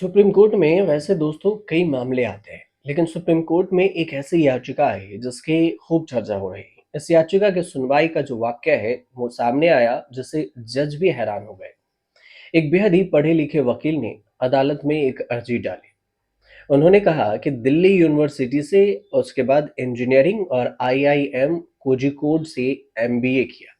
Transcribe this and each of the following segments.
Supreme court में वैसे दोस्तों कई मामले आते हैं, लेकिन सुप्रीम कोर्ट में एक ऐसी याचिका है जिसकी खूब चर्चा हो रही है। इस याचिका की सुनवाई का जो वाक्य है वो सामने आया, जिससे जज भी हैरान हो गए। एक बेहद ही पढ़े लिखे वकील ने अदालत में एक अर्जी डाली। उन्होंने कहा कि दिल्ली यूनिवर्सिटी से, उसके बाद इंजीनियरिंग और आईआईएम कोझिकोड से एमबीए किया।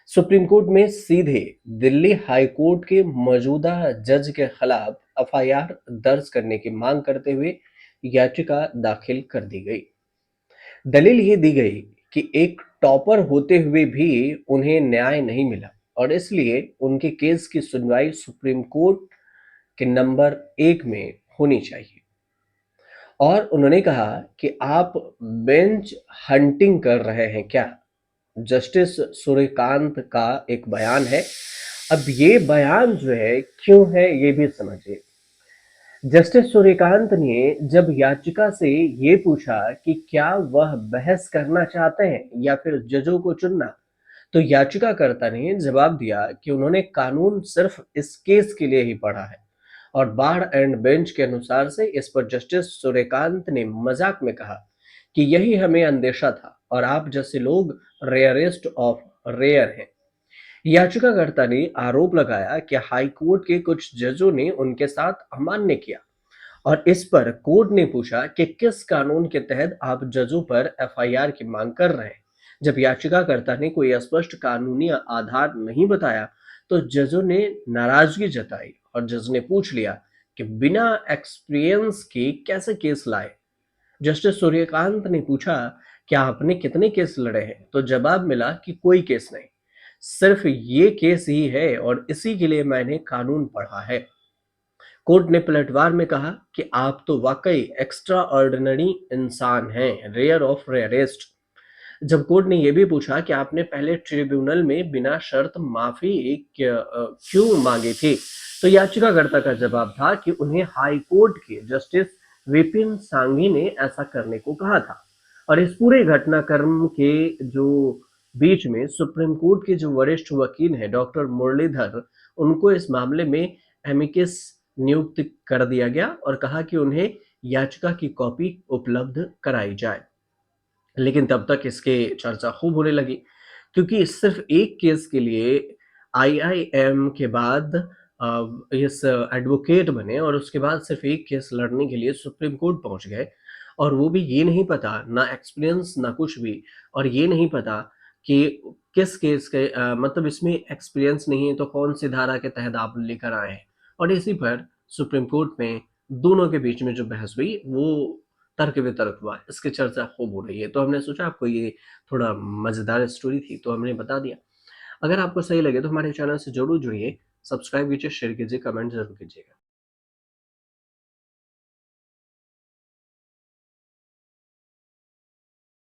सुप्रीम कोर्ट में सीधे दिल्ली हाई कोर्ट के मौजूदा जज के खिलाफ एफआईआर दर्ज करने की मांग करते हुए याचिका दाखिल कर दी गई। दलील ये दी गई कि एक टॉपर होते हुए भी उन्हें न्याय नहीं मिला और इसलिए उनके केस की सुनवाई सुप्रीम कोर्ट के नंबर 1 में होनी चाहिए। और उन्होंने कहा कि आप बेंच हंटिंग कर रहे हैं क्या? जस्टिस सूर्यकांत का एक बयान है। अब ये बयान जो है क्यों है ये भी समझिए। जस्टिस सूर्यकांत ने जब याचिका से ये पूछा कि क्या वह बहस करना चाहते हैं या फिर जजों को चुनना, तो याचिकाकर्ता ने जवाब दिया कि उन्होंने कानून सिर्फ इस केस के लिए ही पढ़ा है और बार एंड बेंच के अनुसार से। इस पर जस्टिस सूर्यकांत ने मजाक में कहा कि यही हमें अंदेशा था और आप जैसे लोग रेयरेस्ट ऑफ रेयर हैं। याचिकाकर्ता ने आरोप लगाया कि हाई कोर्ट के कुछ जजों ने उनके साथ अमान्य किया और इस पर कोर्ट ने पूछा कि किस कानून के तहत आप जजों पर एफआईआर की मांग कर रहे हैं। जब याचिकाकर्ता ने कोई स्पष्ट कानूनी आधार नहीं बताया, तो जजों ने नाराजगी जताई और जज ने पूछ लिया कि बिना एक्सपीरियंस के कैसे केस लाए। जस्टिस सूर्यकांत ने पूछा कि आपने कितने केस लड़े हैं, तो जवाब मिला कि कोई केस नहीं, सिर्फ ये केस ही है और इसी के लिए मैंने कानून पढ़ा है। कोर्ट ने पलटवार में कहा कि आप तो वाकई एक्स्ट्रा ऑर्डिनरी इंसान हैं, रेयर ऑफ रेयरेस्ट। जब कोर्ट ने यह भी पूछा कि आपने पहले ट्रिब्यूनल में बिना शर्त माफी क्यों मांगी थी, तो याचिकाकर्ता का जवाब था कि उन्हें हाई कोर्ट के जस्टिस विपिन सांघी ने ऐसा करने को कहा था। और इस पूरे घटनाक्रम के जो बीच में सुप्रीम कोर्ट के जो वरिष्ठ वकील हैं डॉक्टर मुरलीधर, उनको इस मामले में एमिकस नियुक्त कर दिया गया और कहा कि उन्हें याचिका की कॉपी उपलब्ध कराई जाए। लेकिन तब तक इसके चर्चा खूब होने लगी, क्योंकि सिर्फ एक केस के लिए आईआईएम के बाद इस एडवोकेट बने और उसके बाद सिर्फ एक केस लड़ने के लिए सुप्रीम कोर्ट पहुंच गए। और वो भी ये नहीं पता, ना एक्सपीरियंस ना कुछ भी, और ये नहीं पता कि किस केस के मतलब इसमें एक्सपीरियंस नहीं है तो कौन सी धारा के तहत आप लेकर आए हैं। और इसी पर सुप्रीम कोर्ट में दोनों के बीच में जो बहस हुई वो तर्क वितर्क हुआ। इसकी चर्चा खूब हो रही है, तो हमने सोचा आपको ये थोड़ा मज़ेदार स्टोरी थी तो हमने बता दिया। अगर आपको सही लगे तो हमारे चैनल से ज़रूर जुड़िए, सब्सक्राइब कीजिए, शेयर कीजिए, कमेंट ज़रूर कीजिएगा।